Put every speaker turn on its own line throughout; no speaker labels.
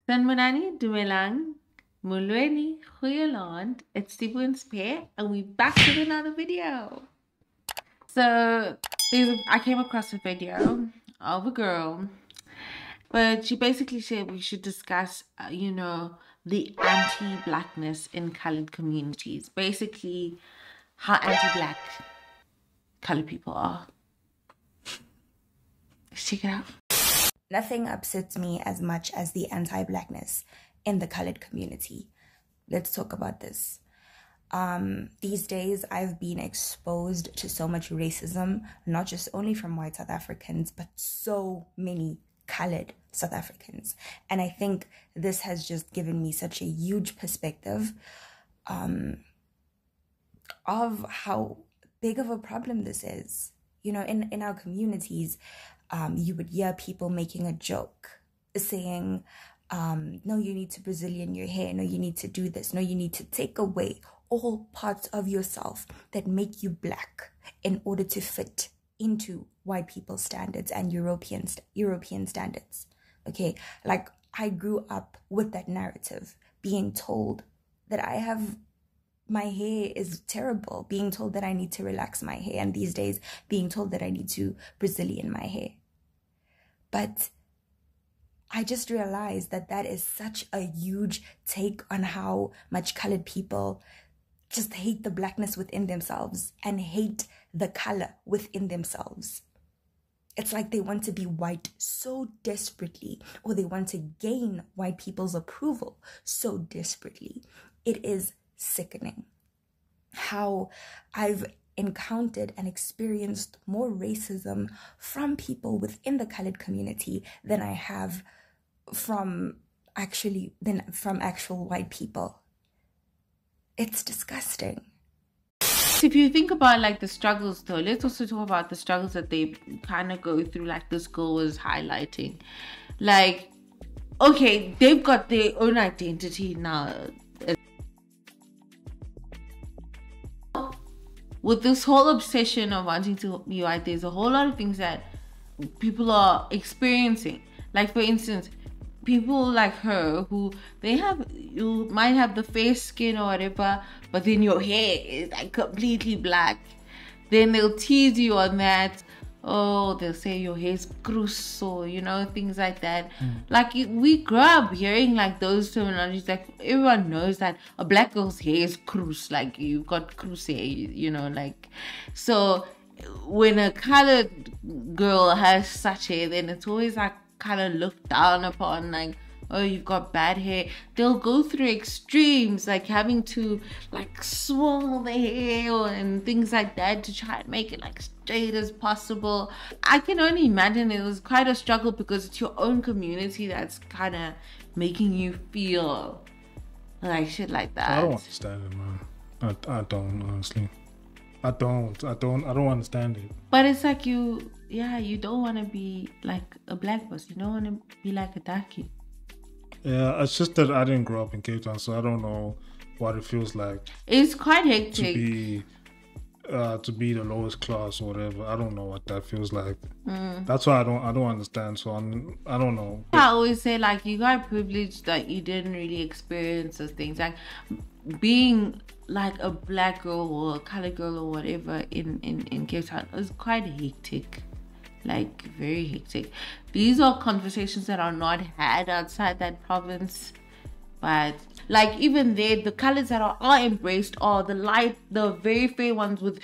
Sanmanani, Dumelang, Mulweni, Huyaland, it's Stephen's pair, and we're back with another video. So, I came across a video of a girl, but she basically said we should discuss, the anti-blackness in colored communities. Basically, how anti-black colored people are. Let's check it out.
Nothing upsets me as much as the anti-blackness in the colored community. Let's talk about this. These days, I've been exposed to so much racism, not just only from white South Africans, but so many colored South Africans. And I think this has just given me such a huge perspective of how big of a problem this is. You know, in our communities, you would hear people making a joke, saying, no, you need to Brazilian your hair. No, you need to do this. No, you need to take away all parts of yourself that make you black in order to fit into white people's standards and European standards. Okay, like I grew up with that narrative, being told that my hair is terrible, being told that I need to relax my hair, and these days being told that I need to Brazilian my hair. But I just realized that that is such a huge take on how much colored people just hate the blackness within themselves and hate the color within themselves. It's like they want to be white so desperately, or they want to gain white people's approval so desperately. It is sickening how I've encountered and experienced more racism from people within the colored community than I have from actual white people. It's disgusting.
If you think about like the struggles though, let's also talk about the struggles that they kind of go through, like this girl was highlighting. Like, okay, they've got their own identity now. With this whole obsession of wanting to be white, there's a whole lot of things that people are experiencing. Like, for instance, people like her who you might have the fair skin or whatever, but then your hair is like completely black. Then they'll tease you on that. Oh, they'll say your hair's crus, or things like that. Like we grew up hearing like those terminologies. Like everyone knows that a black girl's hair is crus. Like you've got crus hair, like. So when a colored girl has such hair, then it's always like kind of looked down upon, like, oh, you've got bad hair. They'll go through extremes, like having to like swirl the hair and things like that to try and make it like straight as possible. I can only imagine it was quite a struggle because it's your own community that's kind of making you feel like shit like that.
I don't understand it, man. I don't, honestly. I don't understand it.
But it's like you don't want to be like a black person. You don't want to be like a darkie.
Yeah, it's just that I didn't grow up in Cape Town, so I don't know what it feels like.
It's quite hectic
to be the lowest class or whatever. I don't know what that feels like. That's why I don't understand. So I don't know.
I always say like you got privileged that you didn't really experience those things. Like being like a black girl or a colored girl or whatever in Cape Town is quite hectic. Like very hectic. These are conversations that are not had outside that province, but like even there, the colors that are embraced are the very fair ones with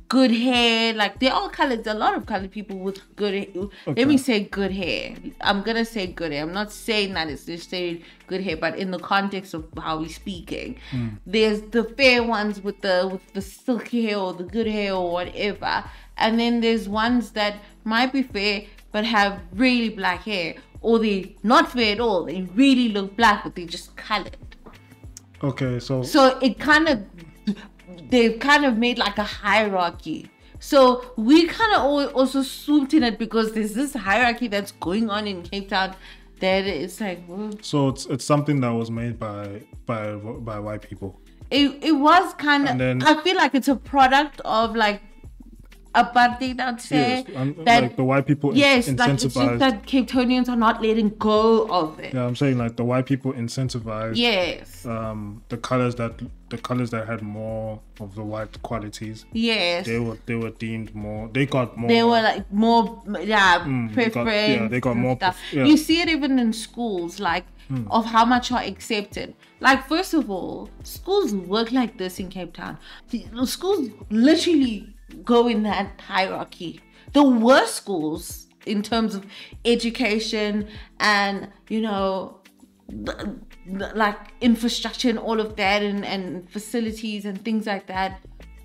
good hair. Like there are a lot of colored people with good hair. Okay. Let me say good hair. I'm gonna say good hair. I'm not saying that it's necessarily good hair, but in the context of how we're speaking, there's the fair ones with the silky hair or the good hair or whatever, and then there's ones that might be fair but have really black hair, or they're not fair at all. They really look black, but they're just colored.
Okay, so
they've kind of made like a hierarchy. So we kind of also swooped in it because there's this hierarchy that's going on in Cape Town that it's like. Whoa.
So it's something that was made by white people.
It was kind of. I feel like it's a product of like apartheid, I'd say.
Yes, and
that
like the white people
yes, like it's just
incentivize.
that Cape Townians are not letting go of it.
Yeah, I'm saying like the white people incentivize.
Yes.
The colors that had more of the white qualities.
Yes.
They were deemed more. They got more.
They were like more, preference.
They got
and
more.
stuff.
Yeah.
You see it even in schools, like of how much are accepted. Like, first of all, schools work like this in Cape Town. The schools literally go in that hierarchy. The worst schools in terms of education and, you know, like infrastructure and all of that and facilities and things like that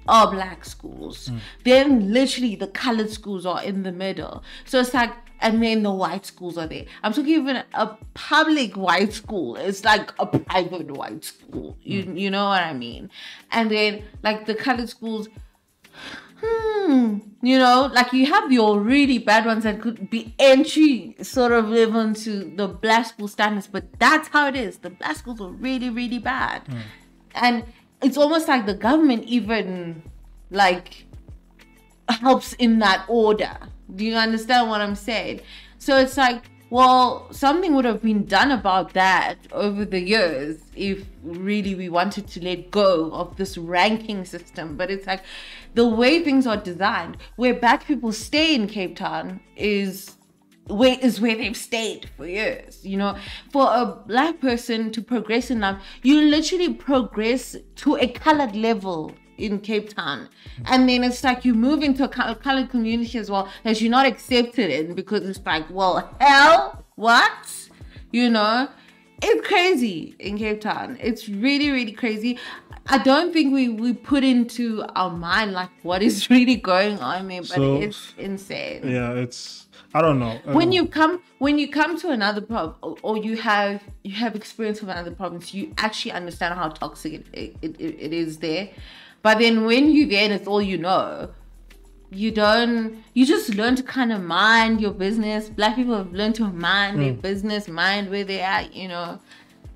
are black schools. Then literally the colored schools are in the middle. So it's like, and then the white schools are there. I'm talking even a public white school. It's like a private white school. You know what I mean? And then like the colored schools, you know, like you have your really bad ones that could be entry sort of level to the black school standards, but that's how it is. The black schools are really, really bad. And it's almost like the government even like helps in that order. Do you understand what I'm saying? So it's like, well, something would have been done about that over the years if really we wanted to let go of this ranking system. But it's like the way things are designed, where black people stay in Cape Town is where they've stayed for years. You know, for a black person to progress in life, you literally progress to a colored level in Cape Town, and then it's like you move into a colored community as well that you're not accepted in, because it's like, well, hell, what? You know, it's crazy in Cape Town. It's really, really crazy. I don't think we put into our mind like what is really going on there, but it's insane.
Yeah, it's, I don't know.
When you come to another province, or you have experience of another province, you actually understand how toxic it is there. But then when you're there and it's all you know, you just learn to kind of mind your business. Black people have learned to mind their business, mind where they're at, you know.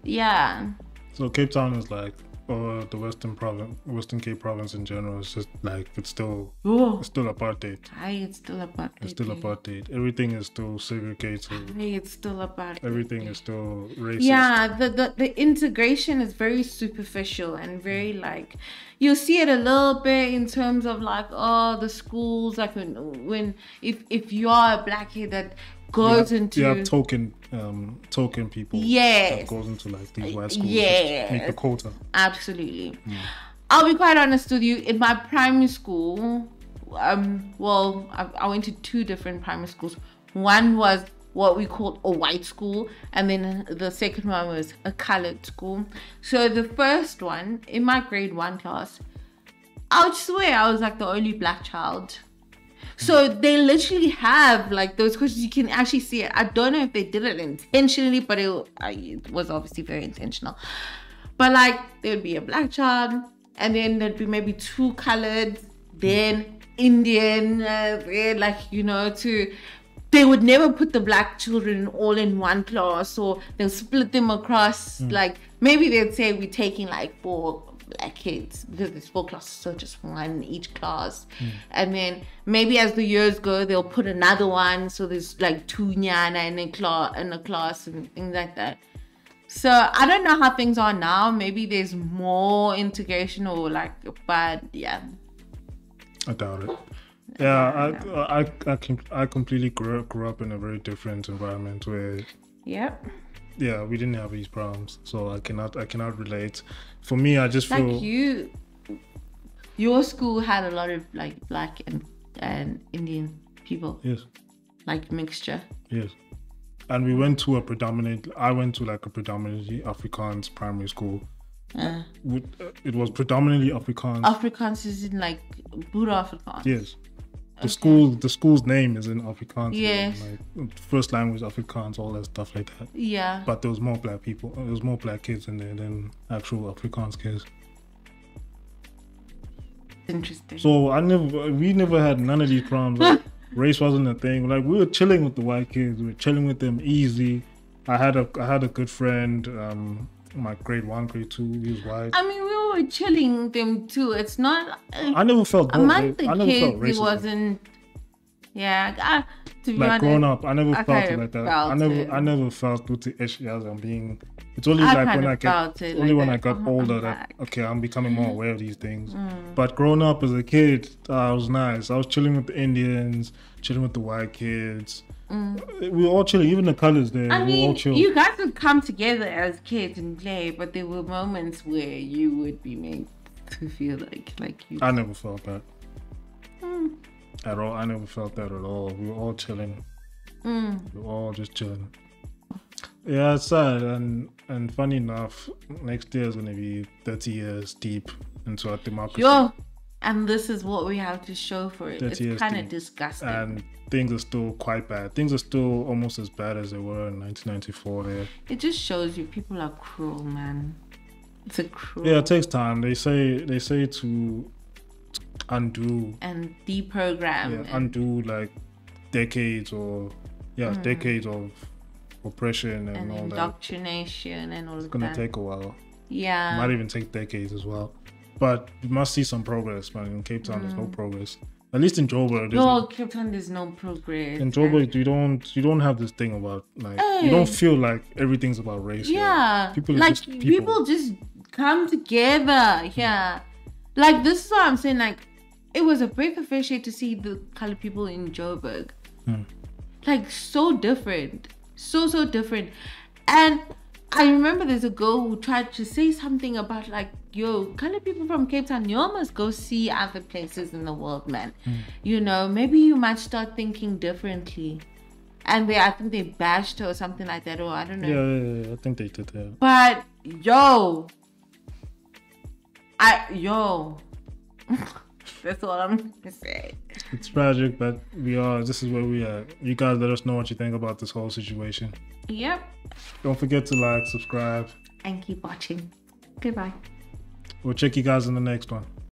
Yeah.
So Cape Town is like, or the Western Cape province in general, is just like, it's still apartheid.
It's still apartheid.
It's still apartheid. Everything is still segregated.
It's still apartheid.
Everything is still racist.
Yeah, the integration is very superficial and very like, you'll see it a little bit in terms of like, oh, the schools, like when if you are a black kid that goes into,
you have token people, that goes into like these white schools, just meet the quota.
Absolutely. I'll be quite honest with you, in my primary school, well, I went to two different primary schools. One was what we called a white school, and then the second one was a colored school. So the first one, in my grade 1 class, I would swear I was like the only black child. So they literally have like those questions. You can actually see it. I don't know if they did it intentionally, but it was obviously very intentional. But like, there would be a black child, and then there'd be maybe 2 colored, then Indian, like, you know, they would never put the black children all in one class, or they'll split them across. Like, maybe they'd say we're taking like 4 black kids because there's 4 classes, so just 1 in each class. And then maybe as the years go, they'll put another one, so there's like 2 nyana in a class and things like that. So I don't know how things are now. Maybe there's more integration, or like, but yeah,
I doubt it. Yeah, I completely grew up in a very different environment where yeah, we didn't have these problems, so I cannot relate. For me, I just feel
like your school had a lot of like black and Indian people.
Yes.
Like mixture.
Yes. And I went to like a predominantly Afrikaans primary school. It was predominantly Afrikaans.
Afrikaans is in like Boer Afrikaans.
Yes. The school's name is in Afrikaans.
Yes.
Like first language Afrikaans, all that stuff like that.
Yeah.
But there was more black people. There was more black kids in there than actual Afrikaans kids.
Interesting.
So we never had none of these problems. Like, race wasn't a thing. Like, we were chilling with the white kids. We were chilling with them easy. I had a good friend. My grade 1, grade 2, he was white.
I mean, we were were chilling them too. It's not.
I never felt
among the kids. It wasn't. Yeah, to be
like
honest,
growing up, I never felt it like that. I never felt with the issues I'm being. It's only like when I get when I got older that okay, I'm becoming more aware of these things. But growing up as a kid, it was nice. I was chilling with the Indians, chilling with the white kids. We were all chilling, even the colors there.
I mean,
we were all chill.
You guys would come together as kids and play, but there were moments where you would be made to feel like you.
I never felt that. At all. I never felt that at all. We were all chilling. We were all just chilling. Yeah, it's sad. And funny enough, next year is going to be 30 years deep into our democracy.
Yo, and this is what we have to show for it. It's kind of disgusting.
And things are still quite bad. Things are still almost as bad as they were in 1994 there.
It just shows you people are cruel, man. It's a cruel.
Yeah, it takes time. They say to undo
and deprogram.
Yeah, undo like decades of oppression and all
indoctrination
that.
And all
it's
of
gonna
that.
It's gonna take a while.
Yeah.
It might even take decades as well. But you must see some progress, man. In Cape Town, there's no progress. At least in Joburg.
No, Cape Town, there's no progress.
In Joburg, you don't have this thing about like you don't feel like everything's about race.
Yeah.
People
like people just come together. Yeah. Like this is what I'm saying. Like it was a breath of fresh air to see the colored people in Joburg. Like so different. So different. And I remember there's a girl who tried to say something about like, yo, colored people from Cape Town, you must go see other places in the world, man. You know, maybe you might start thinking differently. And I think they bashed her or something like that, or I don't know.
Yeah, I think they did, yeah.
But, yo. That's all I'm going to say.
It's tragic, but this is where we are. You guys let us know what you think about this whole situation.
Yep.
Don't forget to like, subscribe.
And keep watching. Goodbye.
We'll check you guys in the next one.